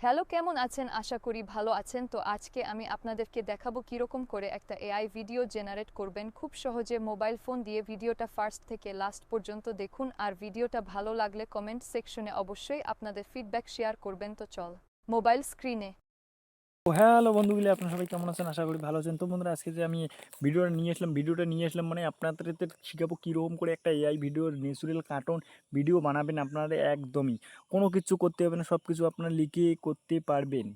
Hello, কেমন আছেন? আশা করি ভালো আছেন। তো আজকে আমি আপনাদেরকে দেখাবো কিরকম করে একটা এআই ভিডিও জেনারেট করবেন খুব সহজে মোবাইল ফোন দিয়ে। ভিডিওটা ফার্স্ট থেকে লাস্ট পর্যন্ত দেখুন, আর ভিডিওটা ভালো লাগলে কমেন্ট সেকশনে অবশ্যই আপনাদের ফিডব্যাক শেয়ার করবেন। তো চল মোবাইল স্ক্রিনে। হ্যালো বন্ধুগুলি, আপনারা সবাই কেমন আছেন? আশা করি ভালো আছেন। তো বন্ধুরা, আজকে যে আমি ভিডিওটা নিয়ে আসলাম মানে আপনাদেরকে শিখাবো কীরকম করে একটা AI video natural cartoon video বানাবেন। আপনারা একদমই কোনো কিছু করতে হবে না, সব কিছু আপনারা লিখে করতে পারবেন।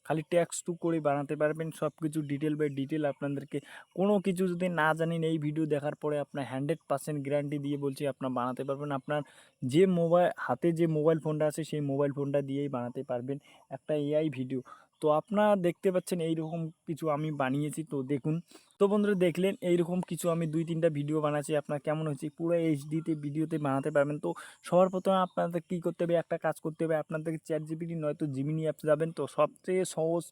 খালি টেক্সট টু করে বানাতে পারবেন সব কিছু ডিটেল বাই ডিটেল। আপনাদেরকে কোনো কিছু যদি না জানেন, এই ভিডিও দেখার পরে আপনার 100% গ্যারান্টি দিয়ে বলছি আপনার বানাতে পারবেন। আপনার যে হাতে যে মোবাইল ফোনটা আছে সেই মোবাইল ফোনটা দিয়েই বানাতে পারবেন একটা এআই ভিডিও। তো আপনারা দেখতে পাচ্ছেন এইরকম কিছু আমি বানিয়েছি, তো দেখুন। তো বন্ধুরা, দেখলেন এইরকম কিছু আমি 2-3টা ভিডিও বানাচ্ছি। আপনার কেমন হয়েছে? পুরো এইচডিতে ভিডিওতে বানাতে পারবেন। তো সবার প্রথমে আপনাদের কী করতে হবে, একটা কাজ করতে হবে। আপনাদেরকে চ্যাট জিপিটি নয়তো জিমিনি অ্যাপস যাবেন। তো সবচেয়ে সহজ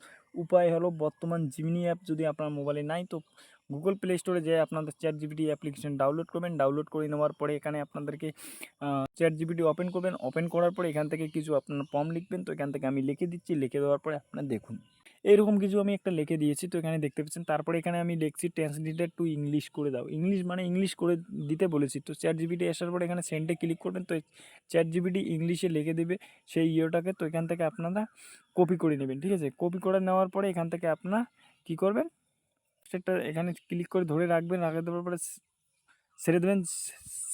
উপায় হলো বর্তমান জিমিনি অ্যাপ যদি আপনার মোবাইলে নাই, তো গুগল প্লে স্টোরে যেয়ে আপনাদের চ্যাট জিপিটি অ্যাপ্লিকেশন ডাউনলোড করবেন। ডাউনলোড করে নেওয়ার পরে এখানে আপনাদেরকে চ্যাট জিপিটি ওপেন করবেন। ওপেন করার পরে এখান থেকে কিছু আপনার প্রম্পট লিখবেন। তো এখান থেকে আমি লিখে দিচ্ছি। লিখে দেওয়ার পরে আপনারা দেখুন এরকম কিছু আমি একটা লিখে দিয়েছি। তো এখানে দেখতে পাচ্ছেন। তারপরে এখানে আমি লিখছি ট্রান্সলেটেড টু ইংলিশ করে দাও। ইংলিশ মানে ইংলিশ করে দিতে বলেছি। তো চ্যাট জিপিটি আসার পরে এখানে সেন্ডে ক্লিক করবেন। তো চ্যাট জিপিটি ইংলিশে লিখে দেবে সেই ইয়েটাকে। তো এখান থেকে আপনারা কপি করে নেবেন, ঠিক আছে? কপি করে নেওয়ার পরে এখান থেকে আপনারা কী করবেন, সেটা এখানে ক্লিক করে ধরে রাখবেন। রাখে দেওয়ার পরে ছেড়ে দেবেন।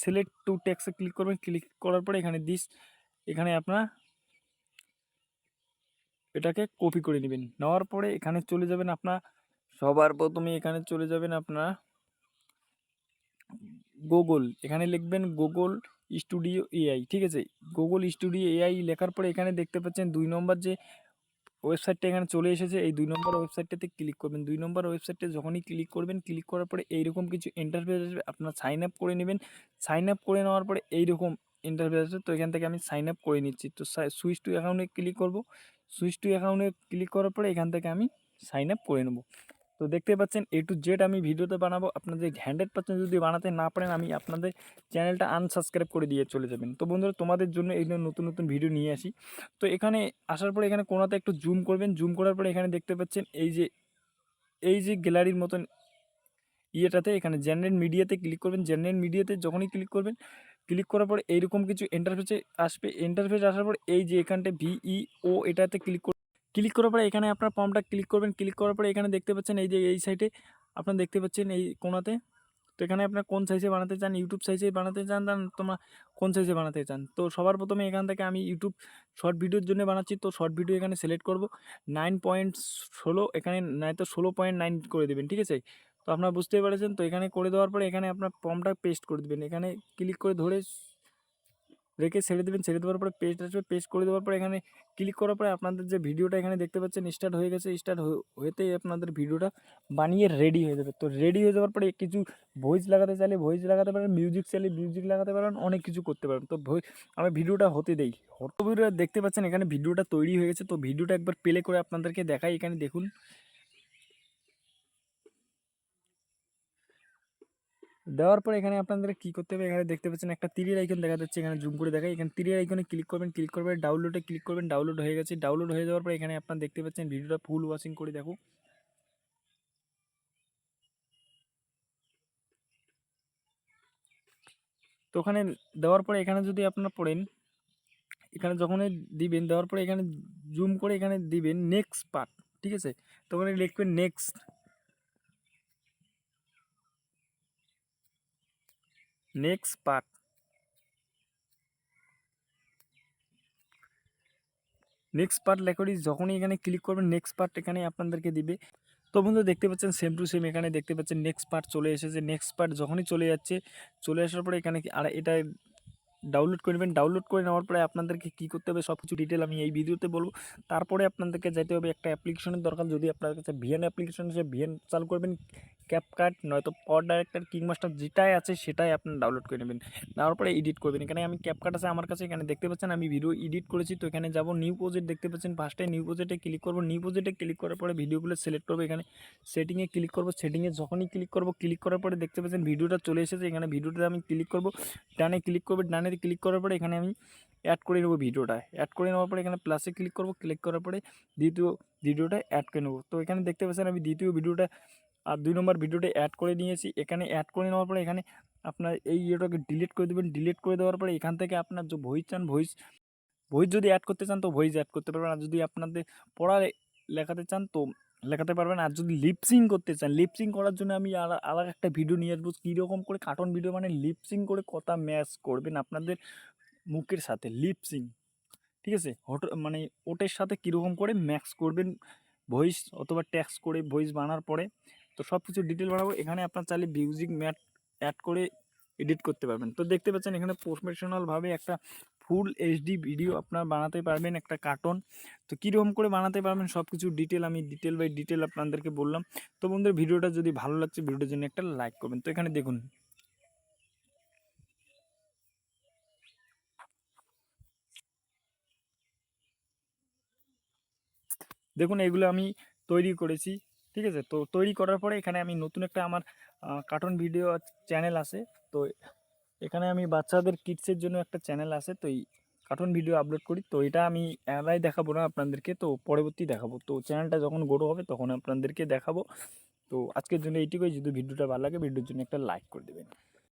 সিলেক্ট টু টেক্সটে ক্লিক করবেন। ক্লিক করার পরে এখানে এখানে আপনারা এটাকে কপি করে নেবেন। নেওয়ার পরে এখানে চলে যাবেন আপনার, সবার প্রথমে এখানে চলে যাবেন আপনার গুগল। এখানে লিখবেন গুগল স্টুডিও এআই, ঠিক আছে? গুগল স্টুডিও এআই লেখার পরে এখানে দেখতে পাচ্ছেন 2 নম্বর যে ওয়েবসাইটটা এখানে চলে এসেছে। এই 2 নম্বর ওয়েবসাইটটাতে ক্লিক করবেন। 2 নম্বর ওয়েবসাইটে যখনই ক্লিক করবেন, ক্লিক করার পরে এইরকম কিছু ইন্টারফেস আসবে। আপনার সাইন আপ করে নেবেন। সাইন আপ করে নেওয়ার পরে এইরকম ইন্টারফেস আসবে। তো এখান থেকে আমি সাইন আপ করে নিচ্ছি। তো সুইচ টু অ্যাকাউন্টে ক্লিক করব। সুইচ টু অ্যাকাউন্টে ক্লিক করার পরে এখান থেকে আমি সাইন আপ করে নেব। তো দেখতে পাচ্ছেন এ টু জেড আমি ভিডিওতে বানাবো। আপনাদের 100% যদি বানাতে না পারেন, আমি আপনাদের চ্যানেলটা আনসাবস্ক্রাইব করে দিয়ে চলে যাবেন। তো বন্ধুরা, তোমাদের জন্য এই নতুন নতুন ভিডিও নিয়ে আসি। তো এখানে আসার পরে এখানে কোনাতে একটু জুম করবেন। জুম করার পরে এখানে দেখতে পাচ্ছেন এই যে গ্যালারির মতন ইয়েটাতে এখানে জেনারেট মিডিয়াতে ক্লিক করবেন। জেনারেট মিডিয়াতে যখনই ক্লিক করবেন, ক্লিক করার পরে এইরকম কিছু ইন্টারফেসে আসবে। ইন্টারফেস আসার পর এই যে এখানটায় ভিইও এটাতে ক্লিক করার পরে এখানে আপনার ফর্মটা ক্লিক করবেন। ক্লিক করার পরে এখানে দেখতে পাচ্ছেন এই যে এই সাইডে আপনারা দেখতে পাচ্ছেন এই কোণাতে। তো এখানে আপনার কোন সাইজে বানাতে চান, ইউটিউব সাইজে বানাতে চান, তোমরা কোন সাইজে বানাতে চান। তো সবার প্রথমে এখান থেকে আমি ইউটিউব শর্ট ভিডিওর জন্য বানাচ্ছি। তো শর্ট ভিডিও এখানে সিলেক্ট করব 9.16, এখানে নয়তো 16.9 করে দেবেন, ঠিক আছে? তো আপনারা বুঝতেই পেরেছেন। তো এখানে করে দেওয়ার পরে এখানে আপনার ফর্মটা পেস্ট করে দেবেন। এখানে ক্লিক করে ধরে রেখে ছেড়ে দেবেন। ছেড়ে দেওয়ার পরে পেস্ট আসবে। পেস্ট করে দেওয়ার পরে এখানে ক্লিক করার পরে আপনাদের যে ভিডিওটা এখানে দেখতে পাচ্ছেন স্টার্ট হয়ে গেছে। স্টার্ট হতেই আপনাদের ভিডিওটা বানিয়ে রেডি হয়ে যাবে। তো রেডি হয়ে যাওয়ার পরে কিছু ভয়েস লাগাতে চাইলে ভয়েস লাগাতে পারেন, মিউজিক চাইলে মিউজিক লাগাতে পারেন, অনেক কিছু করতে পারেন। তো আমি ভিডিওটা হতে দেই। হতো ভিডিও দেখতে পাচ্ছেন এখানে ভিডিওটা তৈরি হয়ে গেছে। তো ভিডিওটা একবার প্লে করে আপনাদেরকে দেখাই। এখানে দেখুন। দেওয়ার পরে এখানে আপনাদের কী করতে হবে, এখানে দেখতে পাচ্ছেন একটা তীরের আইকন দেখা যাচ্ছে। এখানে জুম করে দেখাই। এখানে তীরের আইকনে ক্লিক করবেন। ক্লিক করবেন ডাউনলোডে ক্লিক করবেন। ডাউনলোড হয়ে গেছে। ডাউনলোড হয়ে যাওয়ার পরে এখানে আপনারা দেখতে পাচ্ছেন ভিডিওটা ফুল ওয়াচিং করে দেখো। তো ওখানে দেওয়ার পরে এখানে যদি আপনারা পড়েন, এখানে যখনই দিবেন দেওয়ার পরে এখানে জুম করে এখানে দিবেন নেক্সট পার্ট, ঠিক আছে? তো ওখানে লিখবেন next next part. Next part লেখাটি যখনই এখানে ক্লিক করবেন, নেক্সট পার্ট এখানে আপনাদেরকে দিবে। তো বন্ধু দেখতে পাচ্ছেন সেম টু সেম এখানে দেখতে পাচ্ছেন নেক্সট পার্ট চলে এসেছে। নেক্সট পার্ট যখনই চলে যাচ্ছে, চলে আসার পরে এখানে আর এটা ডাউনলোড করে নেবেন। ডাউনলোড করে নেওয়ার পরে আপনাদেরকে কী করতে হবে সব কিছু ডিটেল আমি এই ভিডিওতে বলবো। তারপরে আপনাদেরকে যেতে হবে একটা অ্যাপ্লিকেশনের দরকার। যদি আপনার কাছে ভিএন অ্যাপ্লিকেশন আছে, ভিএন চালু করবেন। ক্যাপকাট নয়তো পাওয়ার ডাইরেক্টর, কিংমাস্টার যেটাই আছে সেটাই আপনার ডাউনলোড করে নেবেন। নেওয়ার পরে এডিট করবেন। এখানে আমি ক্যাপকাট আছে আমার কাছে। এখানে দেখতে পাচ্ছেন আমি ভিডিও এডিট করেছি। তো এখানে যাব নিউ প্রজেক্ট, দেখতে পাচ্ছেন ফার্স্টে নিউ প্রজেক্টে ক্লিক করবো। নিউ প্রজেক্টে ক্লিক করার পরে ভিডিওগুলো সিলেক্ট করবো। এখানে সেটিংয়ে ক্লিক করবো। সেটিংয়ে যখনই ক্লিক করবো, ক্লিক করার পরে দেখতে পাচ্ছেন ভিডিওটা চলে এসেছে। এখানে ভিডিওটা আমি ক্লিক করবো, ডানে ক্লিক করবে। ডানে এখানে ক্লিক করার পরে এখানে আমি অ্যাড করে নেবো ভিডিওটা। অ্যাড করে নেওয়ার পরে এখানে প্লাসে ক্লিক করবো, ক্লিক করার পরে দ্বিতীয় ভিডিওটা অ্যাড করে নেবো। তো এখানে দেখতে পাচ্ছেন আমি দ্বিতীয় ভিডিওটা আর 2 নম্বর ভিডিওটা অ্যাড করে নিয়েছি। এখানে অ্যাড করে নেওয়ার পরে এখানে আপনার এই ইয়েটাকে ডিলিট করে দেবেন। ডিলিট করে দেওয়ার পরে এখান থেকে আপনার যে ভয়েস চান ভয়েস যদি অ্যাড করতে চান তো ভয়েস অ্যাড করতে পারবেন। আর যদি আপনাদের পড়া লেখাতে চান তো লেখাতে পারবেন। আর যদি লিপসিং করতে চান, লিপসিং করার জন্য আমি আলাদা একটা ভিডিও নিয়ে আসবো কীরকম করে কার্টুন ভিডিও মানে লিপসিং করে কথা ম্যাচ করবেন আপনাদের মুখের সাথে লিপসিং, ঠিক আছে? মানে ওটের সাথে কীরকম করে ম্যাক্স করবেন ভয়েস অথবা ট্যাক্স করে ভয়েস বানার পরে তো সব কিছু ডিটেল বানাবো। এখানে আপনার চাইলে মিউজিক ম্যাট অ্যাড করে এডিট করতে পারবেন। তো দেখতে পাচ্ছেন এখানে প্রফেশনালভাবে একটা ফুল এইচডি ভিডিও আপনার বানাতে পারবেন একটা কার্টুন। তো কীরকম করে বানাতে পারবেন সব কিছু ডিটেল আমি ডিটেল বাই ডিটেল আপনাদেরকে বললাম। তো বন্ধুরা ভিডিওটা যদি ভালো লাগছে ভিডিওটার জন্য একটা লাইক করবেন। তো এখানে দেখুন দেখুন এগুলো আমি তৈরি করেছি, ঠিক আছে? তো তৈরি করার পরে এখানে আমি নতুন একটা আমার কার্টুন ভিডিও চ্যানেল আছে। তো এখানে আমি বাচ্চাদের কিডসের জন্য একটা চ্যানেল আছে। তো এই কার্টুন ভিডিও আপলোড করি। তো এটা আমি এলাই দেখাবো না আপনাদেরকে, তো পরবর্তী দেখাবো। তো চ্যানেলটা যখন গ্রো হবে তখন আপনাদেরকে দেখাবো। তো আজকের জন্য এইটুকুই। যদি ভিডিওটা ভালো লাগে ভিডিওর জন্য একটা লাইক করে দেবেন।